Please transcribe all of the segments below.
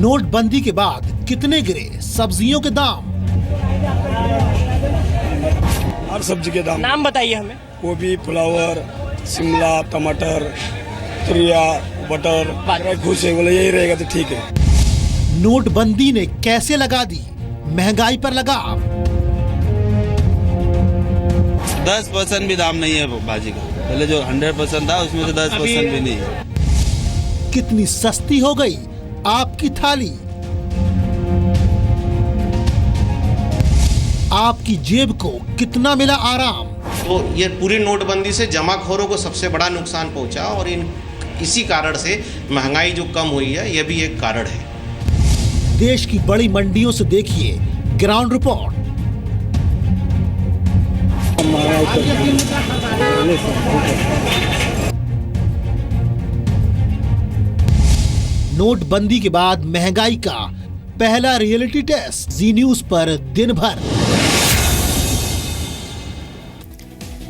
नोटबंदी के बाद कितने गिरे सब्जियों के दाम? हर सब्जी के दाम। नाम बताइए हमें। गोभी, फ्लावर, शिमला, टमाटर, तुरिया, बटर, खुश है बोले यही रहेगा तो ठीक है। नोटबंदी ने कैसे लगा दी महंगाई पर लगाम? 10% भी दाम नहीं है भाजी का। पहले जो 100% था उसमें से 10% भी नहीं है। कितनी सस्ती हो गई आपकी थाली? आपकी जेब को कितना मिला आराम? तो ये पूरी नोटबंदी से जमाखोरों को सबसे बड़ा नुकसान पहुंचा और इसी कारण से महंगाई जो कम हुई है यह भी एक कारण है। देश की बड़ी मंडियों से देखिए ग्राउंड रिपोर्ट। नोटबंदी के बाद महंगाई का पहला रियलिटी टेस्ट जी न्यूज पर दिन भर।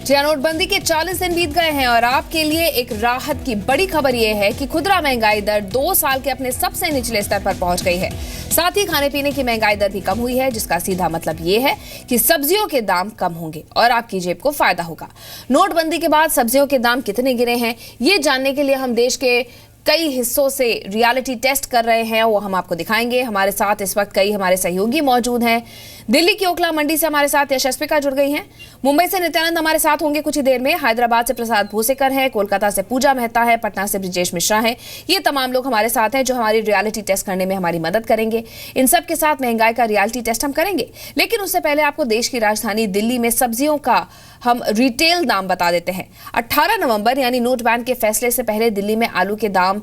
नोटबंदी के 40 दिन बीत गए हैं और आपके लिए एक राहत की बड़ी खबर यह है कि खुदरा महंगाई दर 2 साल के अपने सबसे निचले स्तर पर पहुंच गई है। साथ ही खाने पीने की महंगाई दर भी कम हुई है, जिसका सीधा मतलब ये है कि सब्जियों के दाम कम होंगे और आपकी जेब को फायदा होगा। नोटबंदी के बाद सब्जियों के दाम कितने गिरे हैं, ये जानने के लिए हम देश के कई हिस्सों से रियलिटी टेस्ट कर रहे हैं, वो हम आपको दिखाएंगे। हमारे साथ इस वक्त कई हमारे सहयोगी मौजूद हैं। दिल्ली की ओखला मंडी से हमारे साथ यशस्विका जुड़ गई हैं। मुंबई से नित्यानंद हमारे साथ होंगे कुछ ही देर में। हैदराबाद से प्रसाद भूसेकर हैं, कोलकाता से पूजा मेहता है, पटना से ब्रिजेश मिश्रा हैं। ये तमाम लोग हमारे साथ हैं जो हमारी रियलिटी टेस्ट करने में हमारी मदद करेंगे। इन सब के साथ महंगाई का रियलिटी टेस्ट हम करेंगे, लेकिन उससे पहले आपको देश की राजधानी दिल्ली में सब्जियों का हम रिटेल दाम बता देते हैं। 18 नवंबर यानी नोट बैन के फैसले से पहले दिल्ली में आलू के दाम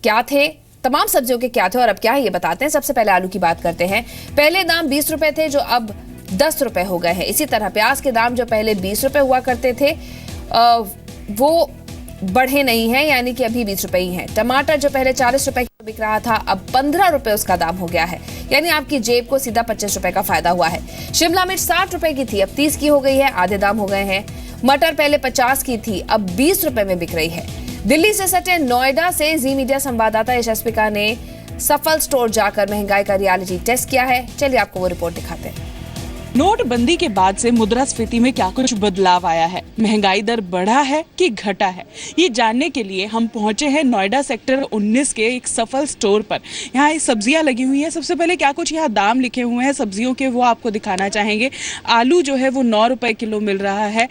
क्या थे, तमाम सब्जियों के क्या थे और अब क्या है ये बताते हैं। सबसे पहले आलू की बात करते हैं। पहले दाम 20 रुपए थे जो अब 10 रुपए हो गए हैं। इसी तरह प्याज के दाम जो पहले 20 रुपए हुआ करते थे वो बढ़े नहीं है, यानी कि अभी 20 रुपए ही है। टमाटर जो पहले 40 रुपए का बिक रहा था अब 15 रुपए उसका दाम हो गया है, यानी आपकी जेब को सीधा 25 रुपए का फायदा हुआ है। शिमला मिर्च 60 रुपए की थी, अब 30 की हो गई है, आधे दाम हो गए हैं। मटर पहले 50 की थी, अब 20 रुपए में बिक रही है। दिल्ली से सटे नोएडा से जी मीडिया संवाददाता यशस्विका ने सफल स्टोर जाकर महंगाई का रियलिटी टेस्ट किया है। चलिए आपको वो रिपोर्ट दिखाते हैं। नोटबंदी के बाद से मुद्रास्फीति में क्या कुछ बदलाव आया है, महंगाई दर बढ़ा है कि घटा है, ये जानने के लिए हम पहुंचे हैं नोएडा सेक्टर 19 के एक सफल स्टोर पर। यहाँ सब्जियां लगी हुई हैं। सबसे पहले क्या कुछ यहाँ दाम लिखे हुए हैं सब्जियों के वो आपको दिखाना चाहेंगे। आलू जो है वो 9 रुपए किलो मिल रहा है,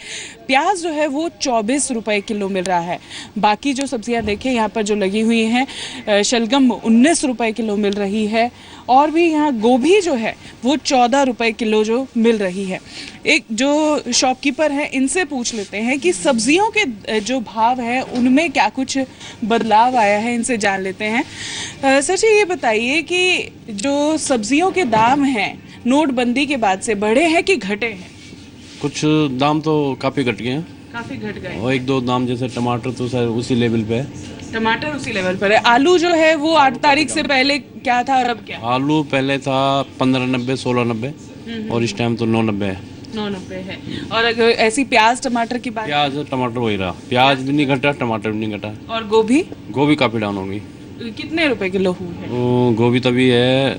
प्याज जो है वो 24 रुपए किलो मिल रहा है। बाकी जो सब्जियां देखें यहाँ पर जो लगी हुई हैं, शलगम 19 रुपए किलो मिल रही है और भी यहाँ गोभी जो है वो 14 रुपए किलो जो मिल रही है। एक जो शॉपकीपर है इनसे पूछ लेते हैं कि सब्जियों के जो भाव है उनमें क्या कुछ बदलाव आया है, इनसे जान लेते हैं। सर जी ये बताइए कि जो सब्जियों के दाम हैं नोटबंदी के बाद से बढ़े हैं कि घटे हैं? कुछ दाम तो काफ़ी घट गए हैं, काफ़ी घट गए और 1-2 दाम जैसे टमाटर तो सर उसी लेवल पे है। टमाटर उसी लेवल पर है। आलू जो है वो 8 तारीख से पहले क्या था और अब क्या? आलू पहले था 15.90, 16.90 और इस टाइम तो 9.90 है। 9.90 है। और अगर ऐसी प्याज टमाटर की बात, प्याज टमाटर वही रहा, प्याज भी नहीं घटा, टमाटर भी नहीं घटा। और गोभी? गोभी काफ़ी डाउन होगी। कितने रुपए किलो हुई है? गोभी तभी है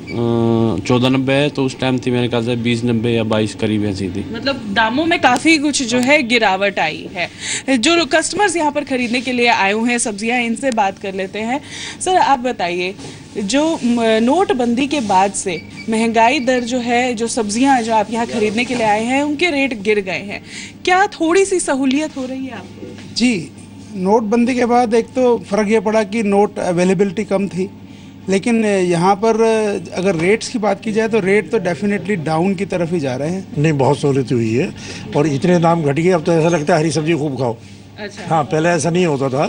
14.90 है, तो उस टाइम थी मेरे ख्याल से 20.90 या 22 करीब ऐसी थी। मतलब दामों में काफ़ी कुछ जो है गिरावट आई है। जो कस्टमर्स यहाँ पर खरीदने के लिए आए हुए हैं सब्जियाँ, इनसे बात कर लेते हैं। सर आप बताइए, जो नोटबंदी के बाद से महंगाई दर जो है, जो सब्जियाँ जो आप यहाँ खरीदने के लिए आए हैं उनके रेट गिर गए हैं, क्या थोड़ी सी सहूलियत हो रही है आपको? जी, नोटबंदी के बाद एक तो फ़र्क ये पड़ा कि नोट अवेलेबिलिटी कम थी, लेकिन यहाँ पर अगर रेट्स की बात की जाए तो रेट तो डेफिनेटली डाउन की तरफ ही जा रहे हैं। नहीं, बहुत सहूलियत हुई है और इतने दाम घट गए, अब तो ऐसा लगता है हरी सब्जी खूब खाओ। अच्छा। हाँ, पहले ऐसा नहीं होता था,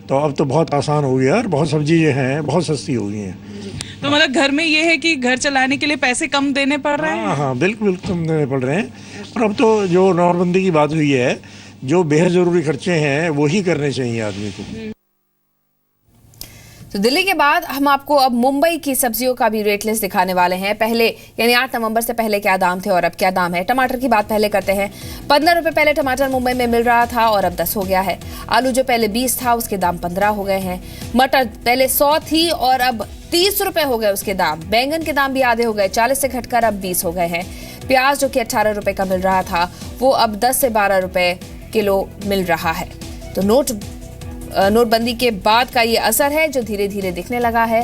तो अब तो बहुत आसान हो गया और बहुत सब्जी जो हैं बहुत सस्ती हो गई हैं। तो मतलब घर में ये है कि घर चलाने के लिए पैसे कम देने पड़ रहे हैं? हाँ, बिल्कुल कम देने पड़ रहे हैं। और अब तो जो नोटबंदी की बात हुई है, जो बेहद ज़रूरी खर्चे हैं वही करने चाहिए आदमी को। तो दिल्ली के बाद हम आपको अब मुंबई की सब्जियों का भी रेट लिस्ट दिखाने वाले हैं। पहले यानी 8 नवंबर से पहले क्या दाम थे और अब क्या दाम है। टमाटर की बात पहले करते हैं। 15 रुपए पहले टमाटर मुंबई में मिल रहा था और अब 10 हो गया है। आलू जो पहले 20 था उसके दाम 15 हो गए हैं। मटर पहले 100 थी और अब 30 रुपए हो गए उसके दाम। बैंगन के दाम भी आधे हो गए, 40 से घटकर अब 20 हो गए हैं। प्याज जो कि 18 रुपए का मिल रहा था वो अब 10 से 12 रुपए किलो मिल रहा है। तो नोटबंदी के बाद का ये असर है जो धीरे धीरे दिखने लगा है।